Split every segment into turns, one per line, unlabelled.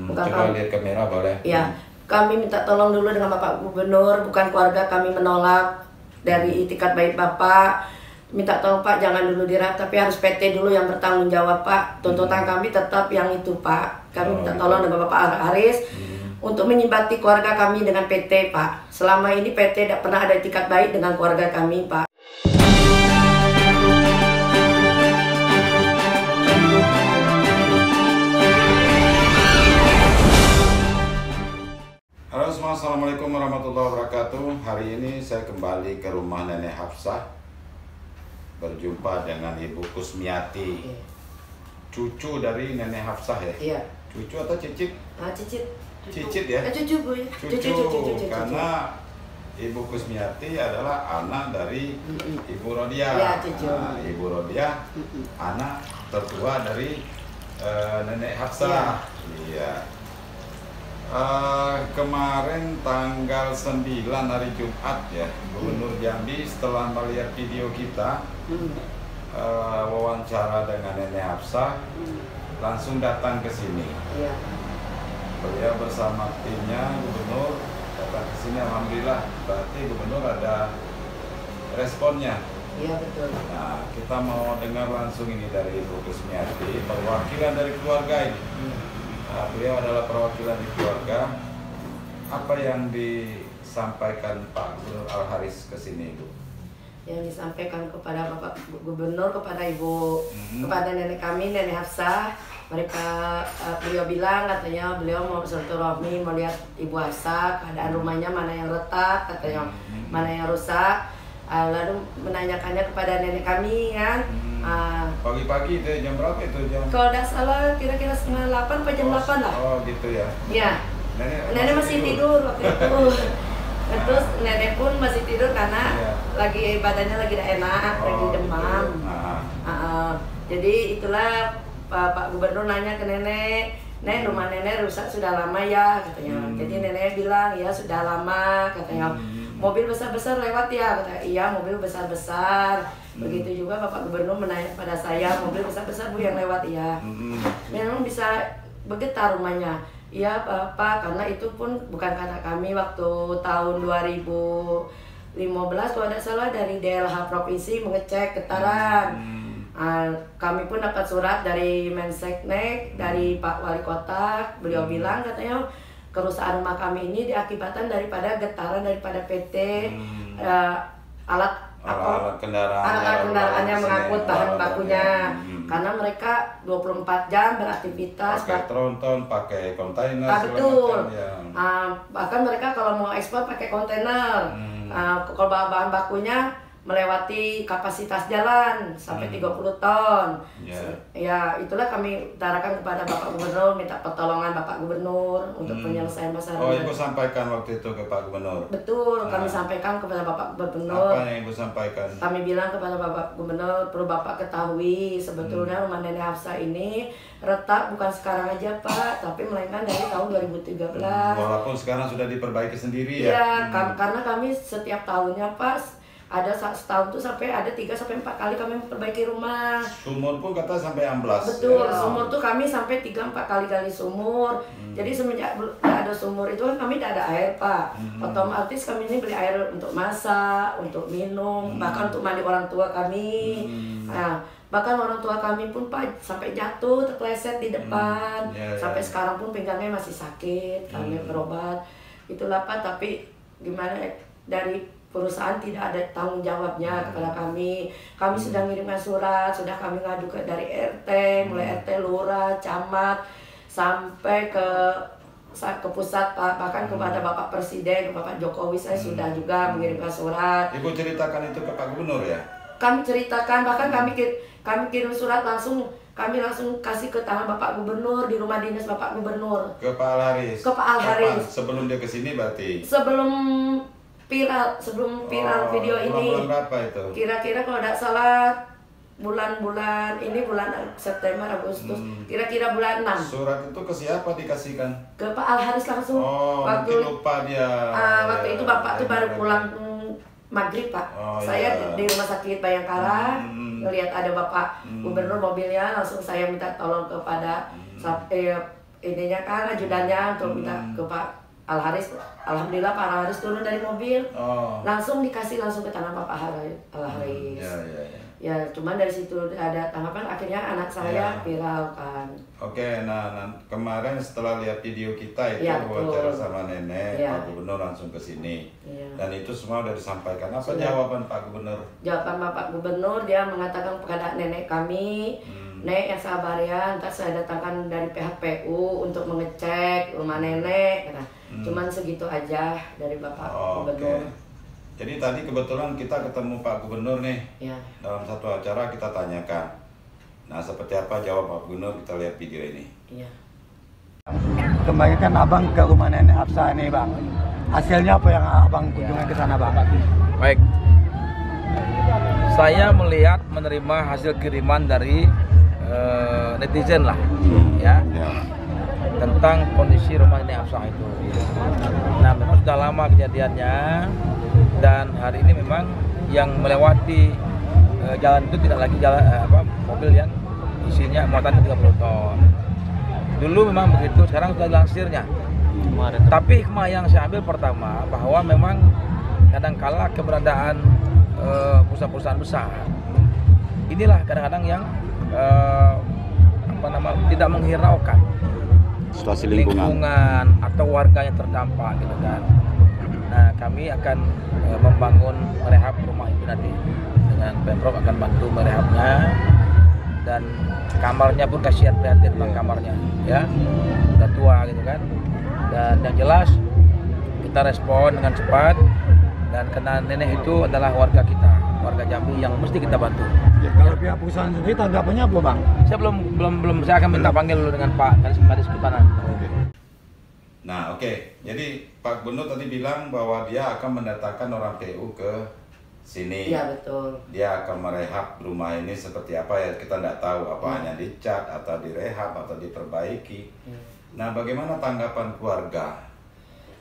Bukan
coba lihat kamera boleh.
Ya, kami minta tolong dulu dengan Bapak Gubernur, bukan keluarga kami menolak dari itikat baik Bapak. Minta tolong Pak, jangan dulu dirap, tapi harus PT dulu yang bertanggung jawab Pak. Tuntutan kami tetap yang itu Pak. Kami minta tolong dengan Bapak Haris untuk menyibati keluarga kami dengan PT Pak. Selama ini PT tidak pernah ada itikat baik dengan keluarga kami Pak.
Halo semua, assalamualaikum warahmatullahi wabarakatuh. Hari ini saya kembali ke rumah Nenek Hafsah, berjumpa dengan Ibu Kusmiati, cucu dari Nenek Hafsah ya?
Iya.
Cucu atau cicit?
Cicit.
Cicit ya?
Cucu Bu.
Cucu. Karena Ibu Kusmiati adalah anak dari Ibu Rodia.
Iya, cucu.
Nah, Ibu Rodia anak tertua dari Nenek Hafsah. Iya. Kemarin tanggal 9 hari Jumat ya, Gubernur Jambi setelah melihat video kita wawancara dengan Nenek Hafsah langsung datang ke sini.
Iya.
Beliau bersama timnya Gubernur datang ke sini, alhamdulillah berarti Gubernur ada responnya.
Iya betul.
Nah, kita mau dengar langsung ini dari Ibu Kusmiati, perwakilan dari keluarga ini. Nah, beliau adalah perwakilan di keluarga. Apa yang disampaikan Pak Gubernur Al Haris ke sini, Ibu?
Yang disampaikan kepada Bapak Gubernur, kepada Ibu, kepada nenek kami, Nenek Hafsah, mereka beliau bilang katanya beliau mau silaturahmi, mau lihat Ibu Hafsah, keadaan rumahnya mana yang retak, katanya mana yang rusak. Lalu menanyakannya kepada nenek kami kan.
Pagi-pagi itu jam berapa itu jam?
Kalau tidak salah kira-kira setengah 8 atau jam 8 lah.
Oh gitu ya.
Iya. Nenek masih tidur waktu itu. Terus nenek pun masih tidur karena lagi badannya lagi tidak enak, lagi demam. Gitu. Jadi itulah Pak Gubernur nanya ke nenek, "Nek, rumah nenek rusak sudah lama ya?" katanya. Jadi nenek bilang, "Ya sudah lama," katanya. "Mobil besar-besar lewat ya?" katanya. "Iya, mobil besar-besar." Begitu juga Bapak Gubernur menanya pada saya, "Mobil besar-besar Bu yang lewat ya?" Memang bisa bergetar rumahnya. "Iya Bapak, karena itu pun bukan karena kami waktu tahun 2015 kalau tidak salah dari DLH Provinsi mengecek getaran. Kami pun dapat surat dari Menseknek, dari Pak Wali Kota, beliau bilang katanya kerusakan rumah kami ini diakibatkan daripada getaran daripada PT alat kendaraannya mengangkut bahan bakunya. Karena mereka 24 jam beraktivitas,
pakai tronton, pakai kontainer,
betul. Bahkan mereka kalau mau ekspor pakai kontainer. Kalau bahan bakunya melewati kapasitas jalan sampai 30 ton. Ya, itulah kami utarakan kepada Bapak Gubernur, minta pertolongan Bapak Gubernur untuk penyelesaian masalah.
Oh, Ibu sampaikan waktu itu ke Pak Gubernur?
Betul, kami sampaikan kepada Bapak Gubernur.
Apa yang Ibu sampaikan?
Kami bilang kepada Bapak Gubernur, perlu Bapak ketahui sebetulnya rumah Nenek Hafsah ini retak bukan sekarang aja Pak, tapi melainkan dari tahun 2013.
Walaupun sekarang sudah diperbaiki sendiri ya?
Iya, karena kami setiap tahunnya Pak, ada setahun tuh sampai ada 3-4 kali kami memperbaiki rumah.
Sumur pun kata sampai amblas.
Betul, sumur tuh kami sampai 3-4 kali gali sumur. Jadi semenjak ada sumur itu kan kami tidak ada air Pak. Otomatis kami ini beli air untuk masak, untuk minum, bahkan untuk mandi orang tua kami. Nah, bahkan orang tua kami pun Pak sampai jatuh terpleset di depan. Sampai sekarang pun pinggangnya masih sakit, kami berobat. Itulah Pak, tapi gimana dari perusahaan tidak ada tanggung jawabnya kepada kami. Kami sudah mengirimkan surat, sudah kami ngadu dari RT, mulai RT, lurah, camat, sampai ke pusat Pak, bahkan kepada Bapak Presiden, ke Bapak Jokowi saya sudah juga mengirimkan surat.
Ibu ceritakan itu ke Pak Gubernur ya?
Kami ceritakan, bahkan kami kirim surat langsung, kami langsung kasih ke tangan Bapak Gubernur di rumah dinas Bapak Gubernur.
Ke Pak Al Haris?
Ke Pak Al Haris.
Sebelum dia kesini berarti?
Sebelum viral video ini.
Bulan berapa itu?
Kira-kira kalau tidak salah bulan September, Agustus, kira-kira bulan 6.
Surat itu ke siapa dikasihkan?
Ke Pak Al Haris langsung.
Mungkin lupa dia.
Waktu itu Bapak tuh baru pulang maghrib Pak. Saya di rumah sakit Bayangkara, melihat ada Bapak Gubernur mobilnya, langsung saya minta tolong kepada ininya kan ajudannya untuk minta ke Pak Al Haris. Alhamdulillah Pak Al Haris turun dari mobil, langsung dikasih langsung ke tangan Pak Al Haris. Ya, cuman dari situ ada tanggapan, akhirnya anak saya viral kan.
Oke, nah kemarin setelah lihat video kita itu wawancara sama nenek, Pak Gubernur langsung ke sini. Dan itu semua sudah disampaikan. Apa jawaban Pak Gubernur?
Jawaban Bapak Gubernur, dia mengatakan kepada nenek kami, Nek yang sabar ya, ntar saya datangkan dari pihak PU untuk mengecek rumah nenek. Cuman segitu aja dari Bapak Gubernur.
Jadi tadi kebetulan kita ketemu Pak Gubernur nih, dalam satu acara kita tanyakan. Nah, seperti apa jawab Pak Gubernur, kita lihat video ini.
Kembalikan abang ke rumah nenek Hafsah ini bang. Hasilnya apa yang abang kunjungan ke sana bang?
Baik, saya melihat menerima hasil kiriman dari netizen lah, tentang kondisi rumah nenek Hafsah itu. Nah, memang sudah lama kejadiannya. Dan hari ini memang yang melewati jalan itu tidak lagi mobil yang isinya muatan 30 ton. Dulu memang begitu, sekarang sudah dilansirnya. Tapi hikmah yang saya ambil pertama bahwa memang kadangkala keberadaan perusahaan-perusahaan besar inilah kadang-kadang yang tidak menghiraukan
situasi lingkungan
atau warga yang terdampak gitu kan. Nah, kami akan membangun merehab rumah itu nanti dengan Pemprov akan bantu merehabnya, dan kamarnya pun kasihan prihatin tentang kamarnya, ya udah tua gitu kan. Dan yang jelas kita respon dengan cepat, dan karena nenek itu adalah warga kita, warga Jambi yang mesti kita bantu.
Kalau pihak perusahaan sendiri tanggapannya apa bang?
Saya belum saya akan minta panggil dulu dengan Pak Kadis Kehutanan.
Nah, jadi Pak Gubernur tadi bilang bahwa dia akan mendatangkan orang PU ke sini.
Iya, betul.
Dia akan merehab rumah ini seperti apa ya, kita tidak tahu apa hanya dicat atau direhab atau diperbaiki. Nah, bagaimana tanggapan keluarga?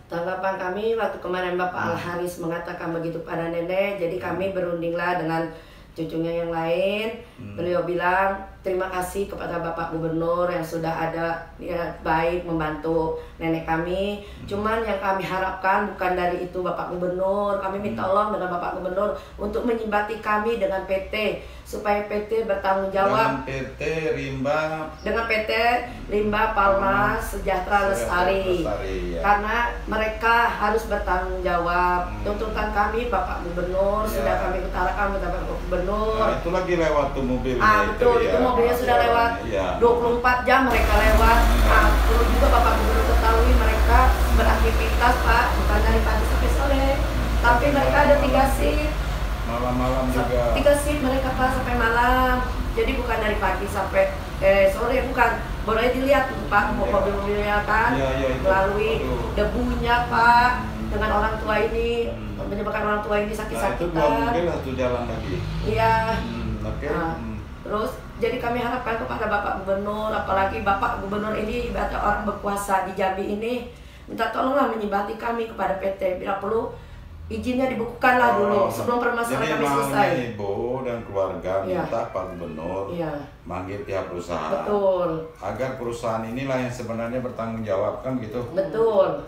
Tanggapan kami waktu kemarin Bapak Al Haris mengatakan begitu pada nenek, jadi kami berundinglah dengan cucunya yang lain. Beliau bilang terima kasih kepada Bapak Gubernur yang sudah ada niat baik membantu nenek kami. Cuman yang kami harapkan bukan dari itu Bapak Gubernur. Kami minta tolong dengan Bapak Gubernur untuk menyibati kami dengan PT, supaya PT bertanggung jawab. Dengan PT Rimba Palma Sejahtera Lestari. Karena mereka harus bertanggung jawab. Tuntutan kami Bapak Gubernur sudah kami utarakan kepada Bapak Gubernur.
Nah, itu lagi lewat tuh mobil.
Betul, itu mobilnya sudah lewat 24 jam mereka lewat. Perlu juga Bapak Gubernur ketahui mereka beraktivitas Pak, bukan dari pagi sampai sore, tapi mereka ada 3 shift.
Malam-malam juga.
3 shift mereka Pak sampai malam. Jadi bukan dari pagi sampai sore, bukan. Boleh dilihat Pak mobil-mobilnya kan, melalui debunya Pak, dengan orang tua ini menyebabkan orang tua ini sakit-sakitan.
Itu 2 mobil satu jalan lagi.
Iya. Terus jadi kami harapkan kepada Bapak Gubernur, apalagi Bapak Gubernur ini ibarat orang berkuasa di Jambi ini, minta tolonglah menyibati kami kepada PT. Bila perlu izinnya dibukukanlah dulu sebelum permasalahan kami selesai.
Jadi Ibu dan keluarga minta Pak Gubernur manggil pihak perusahaan.
Betul.
Agar perusahaan inilah yang sebenarnya bertanggung jawab, kan gitu.
Betul.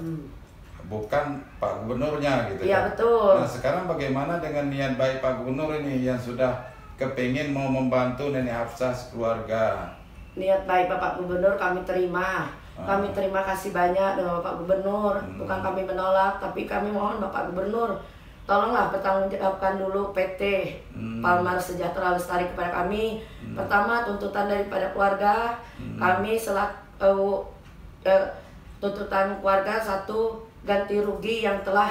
Bukan Pak Gubernurnya gitu.
Iya, betul.
Nah, sekarang bagaimana dengan niat baik Pak Gubernur ini yang sudah kepingin mau membantu nenek Hafsah keluarga?
Niat baik Bapak Gubernur kami terima. Kami terima kasih banyak dengan Bapak Gubernur. Bukan kami menolak, tapi kami mohon Bapak Gubernur, tolonglah bertanggungjawabkan dulu PT Palmar Sejahtera Lestari kepada kami. Pertama, tuntutan daripada keluarga. Kami selaku tuntutan keluarga, satu, ganti rugi yang telah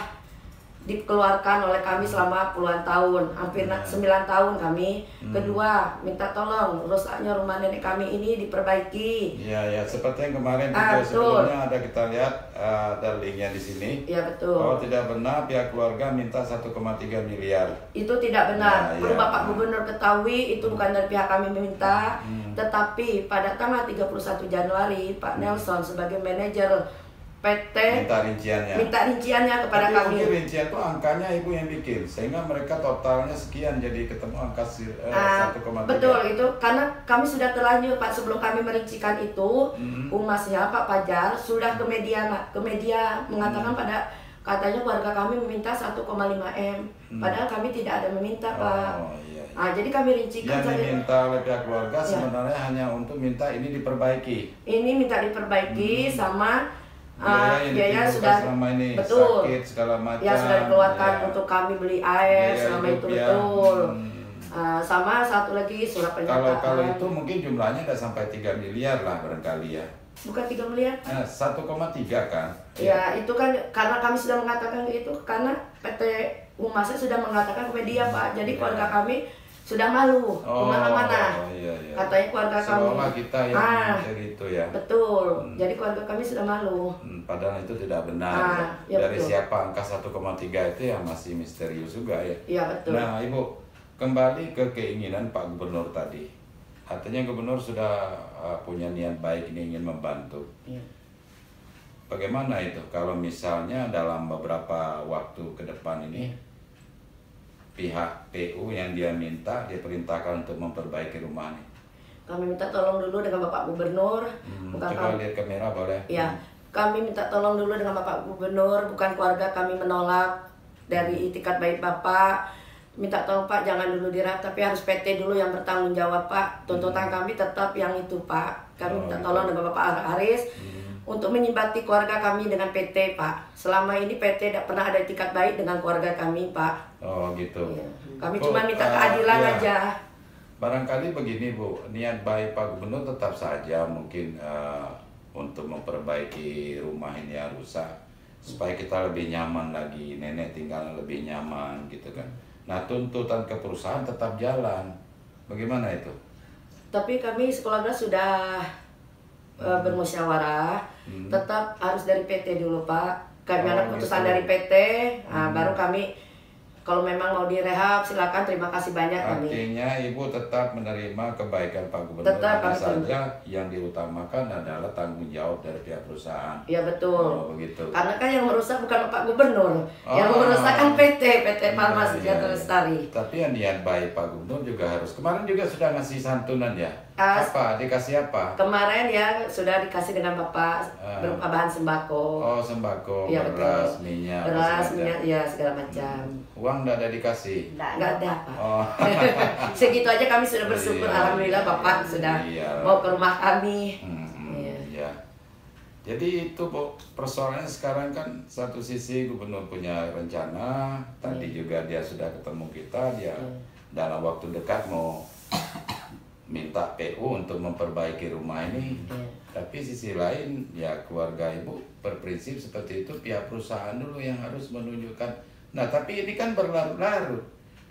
dikeluarkan oleh kami selama puluhan tahun, hampir 9 tahun kami. Kedua, minta tolong rusaknya rumah nenek kami ini diperbaiki.
Iya, seperti yang kemarin video sebelumnya ada kita lihat, ada linknya di sini.
Iya, betul.
Kalau tidak benar pihak keluarga minta 1,3 miliar.
Itu tidak benar. Perlu Bapak Gubernur ketahui itu bukan dari pihak kami meminta, tetapi pada tanggal 31 Januari Pak Nelson sebagai manajer PT
minta rinciannya
kepada
tapi
kami.
Mungkin rincian itu angkanya ibu yang bikin sehingga mereka totalnya sekian jadi ketemu angka 1,3.
Betul itu karena kami sudah terlanjur Pak sebelum kami merincikan itu humasnya Pak Fajar sudah ke media mengatakan katanya keluarga kami meminta 1,5 M padahal kami tidak ada meminta Pak.
Iya.
Nah, jadi kami rincikan
yang diminta oleh pihak keluarga sebenarnya hanya untuk minta ini diperbaiki. Ini
minta diperbaiki sama
biaya sudah selama ini
betul
sakit segala macam
ya sudah dikeluarkan untuk kami beli air selama itu betul. Sama satu lagi surat pernyataan.
Kalau itu mungkin jumlahnya nggak sampai 3 miliar lah barangkali ya.
Bukan 3 miliar.
1,3 kan?
Ya itu kan karena kami sudah mengatakan itu karena PT Humasnya sudah mengatakan ke media Pak. Jadi keluarga kami sudah malu kemana-mana.
Iya.
Katanya keluarga kami.
Seolah kita yang gitu ya.
Betul. Jadi keluarga kami sudah malu.
Padahal itu tidak benar. Dari
betul.
Siapa angka 1,3 itu ya masih misterius juga ya.
Iya betul.
Nah Ibu kembali ke keinginan Pak Gubernur tadi. Artinya Gubernur sudah punya niat baik ini ingin membantu.
Iya.
Bagaimana itu kalau misalnya dalam beberapa waktu ke depan ini pihak PU yang dia minta diperintahkan untuk memperbaiki rumah ini?
Kami minta tolong dulu dengan Bapak Gubernur.
Coba lihat kamera boleh?
Ya, kami minta tolong dulu dengan Bapak Gubernur, bukan keluarga kami menolak dari itikat baik Bapak. Minta tolong Pak jangan dulu dirap, tapi harus PT dulu yang bertanggung jawab Pak. Tuntutan kami tetap yang itu Pak. Kami minta tolong dengan Bapak Aris untuk menyibati keluarga kami dengan PT Pak. Selama ini PT tidak pernah ada itikat baik dengan keluarga kami Pak.
Oh gitu.
Ya. Kami cuma minta keadilan aja.
Barangkali begini Bu, niat baik Pak Gubernur tetap saja mungkin untuk memperbaiki rumah ini yang rusak supaya kita lebih nyaman lagi, nenek tinggal lebih nyaman gitu kan. Nah tuntutan ke perusahaan tetap jalan, bagaimana itu?
Tapi kami sekeluarga sudah bermusyawarah, tetap harus dari PT dulu Pak. Kami ada keputusan dari PT, baru kami kalau memang mau direhab silakan, terima kasih banyak kami.
Artinya Ibu tetap menerima kebaikan Pak Gubernur, hanya saja yang diutamakan adalah tanggung jawab dari pihak perusahaan.
Iya betul.
Oh, begitu.
Karena kan yang merusak bukan Pak Gubernur, yang merusak kan PT Palma Sejahtera Lestari.
Tapi yang niat baik Pak Gubernur juga harus. Kemarin juga sudah ngasih santunan ya. Apa? Dikasih apa?
Kemarin ya sudah dikasih dengan Bapak berupa bahan sembako.
Oh sembako,
ya,
beras, minyak.
Beras, minyak, ya segala macam.
Uang nggak ada dikasih?
Nggak ada Pak.
Oh.
Segitu aja kami sudah bersyukur. Alhamdulillah Bapak sudah mau ke rumah kami.
Iya. Jadi itu Bu, persoalannya sekarang kan satu sisi Gubernur punya rencana, tadi juga dia sudah ketemu kita, dia dalam waktu dekat mau minta PU untuk memperbaiki rumah ini. Tapi sisi lain ya keluarga Ibu berprinsip seperti itu, pihak perusahaan dulu yang harus menunjukkan. Nah tapi ini kan berlarut-larut.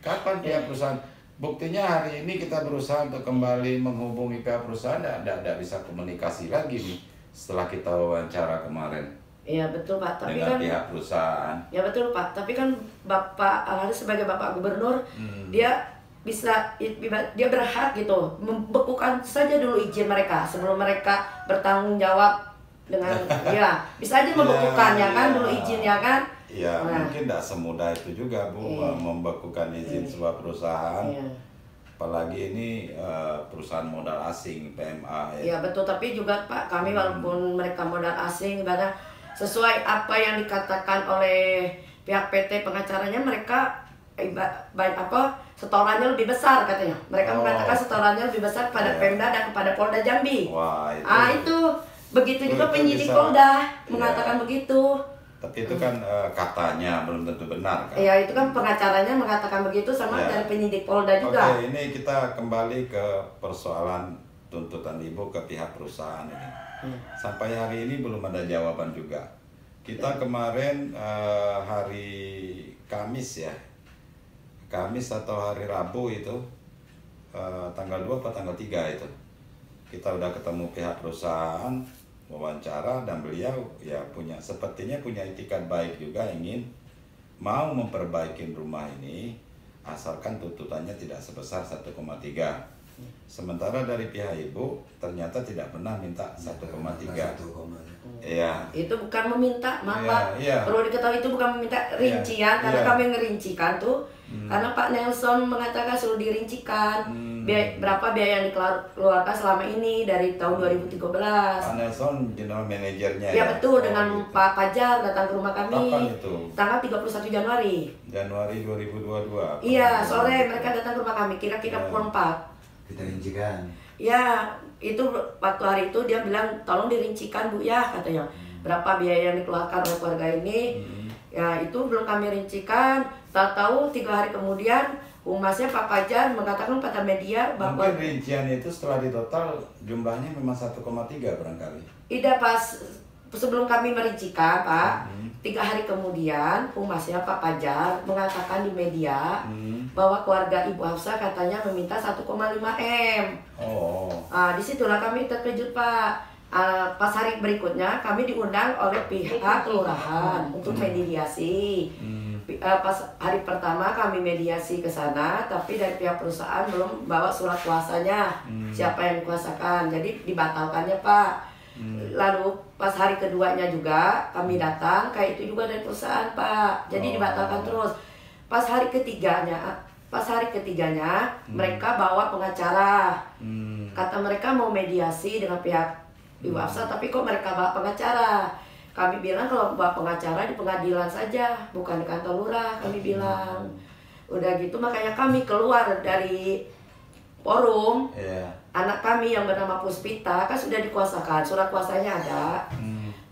Kapan pihak perusahaan? Buktinya hari ini kita berusaha untuk kembali menghubungi pihak perusahaan, tidak bisa komunikasi lagi nih setelah kita wawancara kemarin.
Iya betul Pak, tapi
dengan
kan
pihak perusahaan.
Ya betul Pak, tapi kan Bapak Aris sebagai Bapak Gubernur dia berhak gitu membekukan saja dulu izin mereka sebelum mereka bertanggung jawab dengan ya bisa aja membekukan ya kan dulu izin ya kan.
Ya mungkin tidak semudah itu juga Bu membekukan izin sebuah perusahaan. Apalagi ini perusahaan modal asing PMA ya.
Iya betul, tapi juga Pak kami walaupun mereka modal asing ibadah sesuai apa yang dikatakan oleh pihak PT pengacaranya, mereka setorannya lebih besar katanya. Mereka mengatakan setorannya lebih besar kepada Pemda dan kepada Polda Jambi.
Wah,
itu begitu juga penyidik Polda mengatakan begitu.
Tapi itu kan katanya belum tentu benar kan?
Iya, itu kan pengacaranya mengatakan begitu sama dari penyidik Polda juga.
Oke, ini kita kembali ke persoalan tuntutan Ibu ke pihak perusahaan ini. Sampai hari ini belum ada jawaban juga. Kita kemarin hari Kamis ya, Kamis atau hari Rabu itu tanggal 2 atau tanggal 3 itu kita udah ketemu pihak perusahaan, wawancara, dan beliau ya sepertinya punya itikat baik juga, ingin mau memperbaiki rumah ini asalkan tuntutannya tidak sebesar 1,3. Sementara dari pihak Ibu ternyata tidak pernah minta 1,3. Iya.
Itu bukan meminta, maaf
Iya,
Pak.
iya.
Perlu diketahui itu bukan meminta rincian, karena
Iya.
kami ngerincikan tuh. Karena Pak Nelson mengatakan suruh dirincikan berapa biaya yang dikeluarkan selama ini dari tahun 2013.
Pak Nelson general manajernya
Ya betul, dengan
gitu.
Pak Fajar datang ke rumah kami.
Kapan itu?
Tanggal 31 Januari.
Januari 2022.
Iya, sore mereka datang ke rumah kami, kira-kira pukul 4.
Kita rincikan.
Ya, itu waktu hari itu dia bilang tolong dirincikan Bu ya, katanya. Berapa biaya yang dikeluarkan oleh keluarga ini. Ya, itu belum kami rincikan. Tahu-tahu 3 hari kemudian humasnya Pak Fajar mengatakan pada media bahwa
Mungkin rincian itu setelah ditotal jumlahnya memang 1,3 barangkali.
tidak pas sebelum kami merincikan Pak. 3 hari kemudian humasnya Pak Fajar mengatakan di media bahwa keluarga Ibu Hafsah katanya meminta 1,5 M.
Oh.
Nah, disitulah kami terkejut Pak. Pas hari berikutnya kami diundang oleh pihak kelurahan untuk mediasi. Pas hari pertama kami mediasi ke sana, tapi dari pihak perusahaan belum bawa surat kuasanya siapa yang dikuasakan, jadi dibatalkannya Pak. Lalu pas hari keduanya juga kami datang, kayak itu juga dari perusahaan Pak, jadi dibatalkan terus. Pas hari ketiganya mereka bawa pengacara. Kata mereka mau mediasi dengan pihak Ibu Hafsah, tapi kok mereka bawa pengacara? Kami bilang kalau bawa pengacara di pengadilan saja, bukan di kantor lurah, kami bilang. Udah gitu makanya kami keluar dari forum. Anak kami yang bernama Puspita kan sudah dikuasakan, surat kuasanya ada.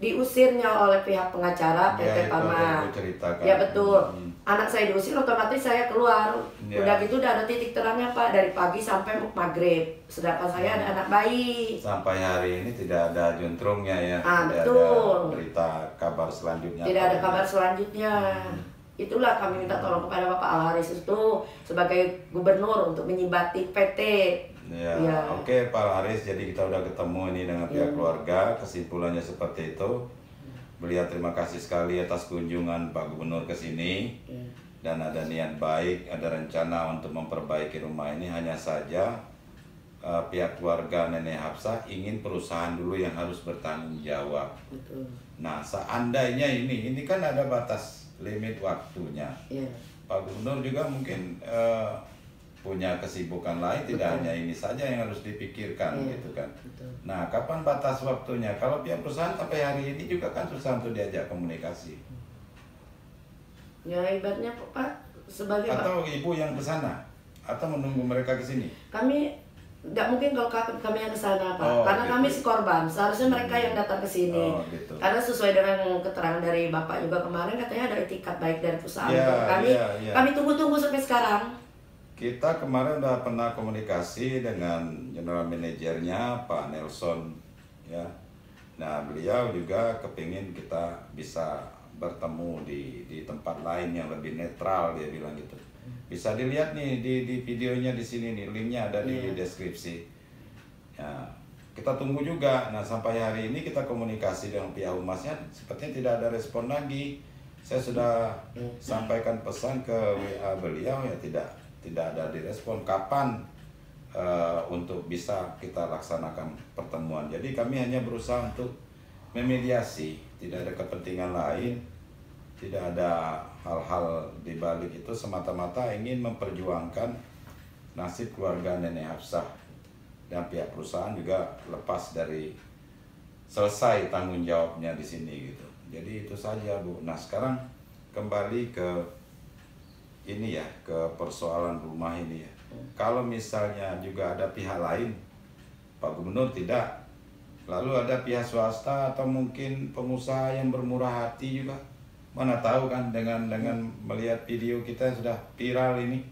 Diusirnya oleh pihak pengacara PT Pama. Ya betul. Anak saya diusir, otomatis saya keluar. Udah gitu udah ada titik terangnya Pak, dari pagi sampai maghrib. Sedangkan saya ada anak bayi.
Sampai hari ini tidak ada juntrungnya ya. Tidak
betul.
ada berita kabar selanjutnya.
Tidak ada kabar selanjutnya. Itulah kami minta tolong kepada Bapak Al-Haris itu sebagai gubernur untuk menyibati PT.
Ya. Oke Pak Haris, jadi kita udah ketemu ini dengan pihak keluarga, kesimpulannya seperti itu. Beliau terima kasih sekali atas kunjungan Pak Gubernur ke sini. Dan ada niat baik, ada rencana untuk memperbaiki rumah ini. Hanya saja pihak keluarga Nenek Hafsah ingin perusahaan dulu yang harus bertanggung jawab.
Betul.
Nah, seandainya ini kan ada batas limit waktunya. Pak Gubernur juga mungkin punya kesibukan lain, tidak hanya ini saja yang harus dipikirkan gitu kan. Nah, kapan batas waktunya? Kalau pihak perusahaan sampai hari ini juga kan susah untuk diajak komunikasi.
Ya ibaratnya Pak sebagai
atau Ibu yang ke sana atau menunggu mereka ke sini?
Kami nggak mungkin kalau kami yang ke sana Pak, karena
gitu.
kami si korban. Seharusnya mereka yang datang ke sini.
Gitu.
Karena sesuai dengan keterangan dari Bapak juga kemarin katanya ada etikat baik dari perusahaan. Kami tunggu-tunggu sampai sekarang.
Kita kemarin udah pernah komunikasi dengan general manajernya Pak Nelson ya. Nah, beliau juga kepingin kita bisa bertemu di tempat lain yang lebih netral, dia bilang gitu. Bisa dilihat nih di videonya di sini nih, linknya ada di deskripsi. Ya, kita tunggu juga. Nah, sampai hari ini kita komunikasi dengan pihak humasnya, sepertinya tidak ada respon lagi. Saya sudah sampaikan pesan ke WA beliau ya tidak ada direspon. Kapan untuk bisa kita laksanakan pertemuan? Jadi kami hanya berusaha untuk memediasi, tidak ada kepentingan lain, tidak ada hal-hal di balik itu, semata-mata ingin memperjuangkan nasib keluarga Nenek Hafsah dan pihak perusahaan juga lepas dari selesai tanggung jawabnya di sini gitu. Jadi itu saja Bu. Nah sekarang kembali ke ini ya, ke persoalan rumah ini ya. Kalau misalnya juga ada pihak lain, Pak Gubernur tidak, lalu ada pihak swasta atau mungkin pengusaha yang bermurah hati juga, mana tahu kan dengan melihat video kita yang sudah viral ini,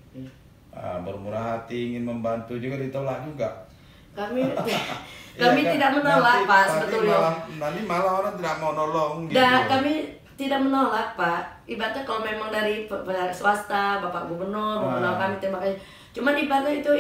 bermurah hati ingin membantu juga ditolak juga.
Kami
Ya,
tidak menolak Pak sebetulnya.
Nanti malah orang tidak mau nolong gitu.
Dan kami tidak menolak Pak. Ibaratnya kalau memang dari swasta, Bapak Gubernur mengenal kami, terima kasih. Cuman ibaratnya itu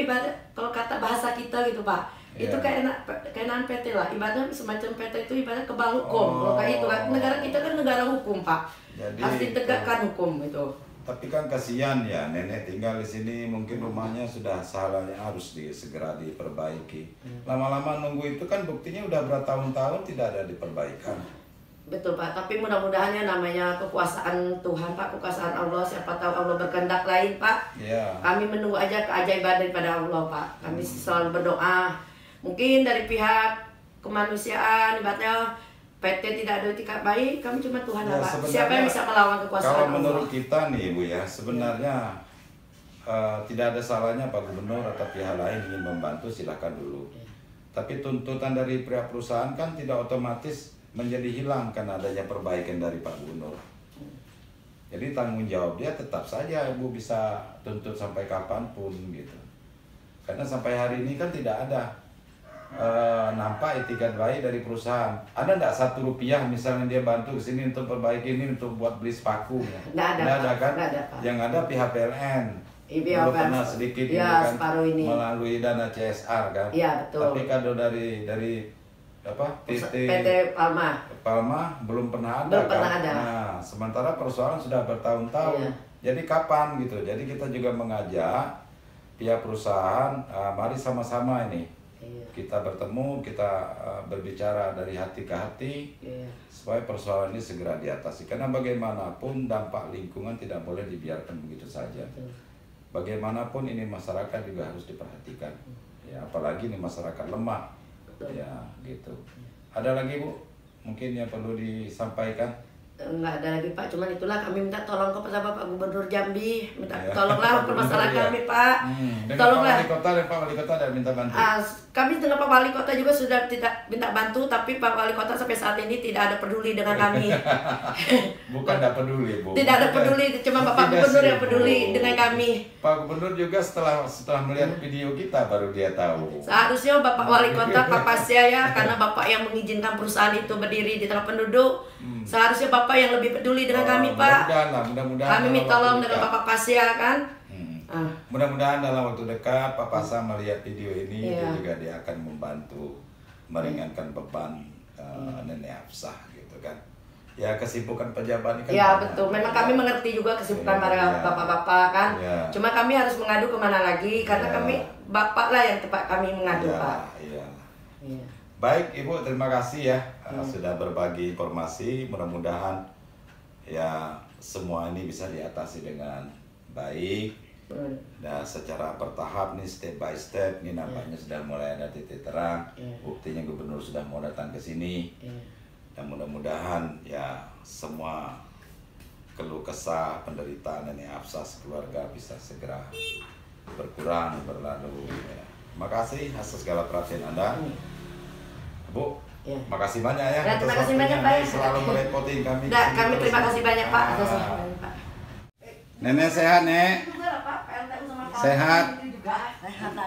kalau kata bahasa kita gitu Pak, itu kayak PT lah. Ibaratnya semacam PT itu ibaratnya kebal hukum. Kalau kayak itu kan negara kita kan negara hukum Pak.
Jadi,
harus ditegakkan hukum itu.
Tapi kan kasihan ya, nenek tinggal di sini, mungkin rumahnya sudah salahnya harus segera diperbaiki. Lama-lama nunggu itu kan buktinya udah bertahun-tahun tidak ada diperbaikan.
Betul Pak, tapi mudah-mudahan ya namanya kekuasaan Tuhan Pak, kekuasaan Allah, siapa tahu Allah berkehendak lain Pak. Kami menunggu aja keajaiban daripada Allah Pak. Kami selalu berdoa. Mungkin dari pihak kemanusiaan, ibaratnya PT tidak ada itikat baik, kami cuma Tuhan
Ya,
Pak. Siapa yang bisa melawan kekuasaan
kalau
Allah?
menurut kita nih Bu ya, sebenarnya tidak ada salahnya Pak Gubernur atau pihak lain ingin membantu, silahkan dulu. Tapi tuntutan dari pihak perusahaan kan tidak otomatis menjadi hilang karena adanya perbaikan dari Pak Gubernur. Jadi tanggung jawab dia tetap saja Ibu bisa tuntut sampai kapanpun gitu. Karena sampai hari ini kan tidak ada nampak itikat baik dari perusahaan. Ada enggak Rp1 misalnya dia bantu ke sini untuk perbaiki ini untuk buat beli spaku?
Nggak ada
kan?
Nggak ada, Pak.
Yang ada pihak PLN.
Iya,
Pernah sedikit
ya,
ini kan
ini.
melalui dana CSR kan.
Iya, betul.
Tapi kado dari apa?
PT
Palma belum pernah ada.
Belum pernah ada.
Nah, sementara persoalan sudah bertahun-tahun.
Iya.
Jadi kapan gitu? Jadi kita juga mengajak pihak perusahaan, mari sama-sama ini.
Iya.
Kita bertemu, kita berbicara dari hati ke hati.
Iya.
Supaya persoalan ini segera diatasi. Karena bagaimanapun dampak lingkungan tidak boleh dibiarkan begitu saja.
Betul.
Bagaimanapun ini masyarakat juga harus diperhatikan. Ya, apalagi ini masyarakat lemah.
Betul.
Ya, gitu. Ada lagi Bu? Mungkin yang perlu disampaikan?
Enggak ada lagi Pak, cuman itulah kami minta tolong kepada Bapak Gubernur Jambi, minta
Ya.
tolonglah permasalahan
Ya.
kami Pak.
Dengan
Tolonglah.
Pak Wali Kota dan minta bantu.
Kami dengan Pak Wali Kota juga sudah tidak minta bantu, tapi Pak Wali Kota sampai saat ini tidak ada peduli dengan kami.
Bukan tidak peduli Bu.
Tidak ada peduli, cuma Bapak
Tidak
Gubernur
sih,
yang peduli
Bu.
dengan kami.
Pak Gubernur juga setelah melihat video kita baru dia tahu.
Seharusnya Bapak Wali Kota, Pak Pasya ya, karena Bapak yang mengizinkan perusahaan itu berdiri di tengah penduduk. Seharusnya Bapak yang lebih peduli dengan kami Pak.
Mudah-mudahan
Kami minta tolong dengan Bapak Pasya kan.
Mudah-mudahan dalam waktu dekat Pak Pasang melihat video ini,
Iya.
dia juga dia akan membantu meringankan beban Nenek Hafsah gitu kan. Ya kesibukan pejabat ini kan.
Ya
banyak.
betul, memang kami mengerti juga kesibukan
Iya,
para
iya.
bapak-bapak kan.
Iya.
Cuma kami harus mengadu kemana lagi, karena
Iya.
kami bapak lah yang tepat kami mengadu
Iya,
Pak.
iya.
Iya.
Baik Ibu, terima kasih ya sudah berbagi informasi. Mudah-mudahan ya semua ini bisa diatasi dengan baik. Dan secara bertahap nih, step by step, ini nampaknya sudah mulai ada titik terang. Buktinya Gubernur sudah mau datang ke sini. Dan mudah-mudahan ya semua keluh kesah penderitaan Nenek Hafsah sekeluarga bisa segera berkurang, berlalu. Ya. Terima kasih atas segala perhatian Anda. Bu,
Ya.
makasih banyak ya.
Ya,
atas
terima kasih
waktunya.
banyak, Pak.
Nih, selalu merepotin kami. di
Nah,
sini
kami
terus.
terima kasih banyak Pak atas
Ah.
waktunya, Pak.
Nenek sehat, Nek? Sehat.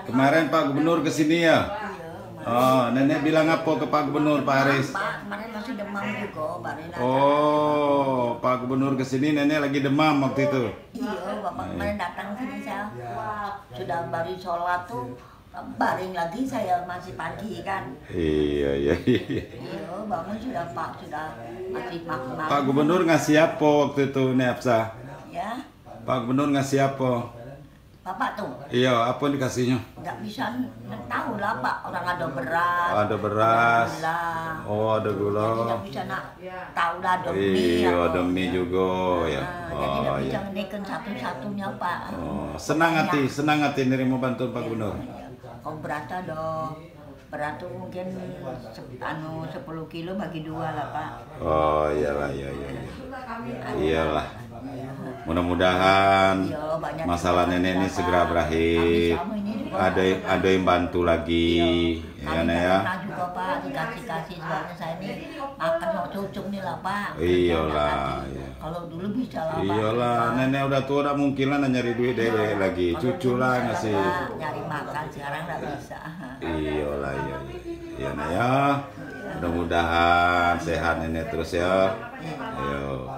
Kemarin Pak Gubernur kesini ya? Oh, Nenek bilang apa ke Pak Gubernur, Pak Aris?
Pak, kemarin masih demam juga, baru datang.
Oh, Pak Gubernur kesini, Nenek lagi demam waktu itu.
Iya, Bapak kemarin datang sini saya. Sudah baru sholat tuh, baring lagi saya masih pagi kan.
Iya.
Iya, bangun sudah Pak, sudah masih makan.
Pak Gubernur ngasih apa waktu itu, Nek Hafsah?
Ya,
Pak Gubernur ngasih apa?
Bapak tuh
Iya, apa dikasihnya?
nggak bisa tahu lah Pak, orang ada beras.
Ada beras.
Ada gula.
Oh, ada gula.
Jadi nggak bisa nak tahu lah ada mie.
Iya,
atau-
ada mie juga ya.
Jadi
Oh,
nggak bisa
iya.
ngedekan satu-satunya Pak.
Oh, senang hati nerima bantuan Pak Gubernur.
Kau berat dong. Berat tuh mungkin 10 kilo bagi 2 lah Pak.
Oh, iyalah. Iyalah. Mudah-mudahan
Iya, banyak
masalah
juga
nenek ini
Pak.
segera berakhir.
Kami selama ini juga
Ada yang bantu lagi, ya
kami
Nek
nggak
ya.
pernah juga Pak dikasih soalnya saya ini makan sama cucuk nih lah Pak.
Iyalah,
Kerja
iya.
Kalau dulu bisa lah Pak.
Iyalah, nenek udah tua, udah mungkin lah nyari duit dewek lagi.
Kalau
Cucu
dulu
lah
bisa
ngasih.
Pak, nyari makan sekarang nggak bisa.
Iyalah, iya. Iya Nek ya. Mudah-mudahan sehat nenek terus ya. Ayo.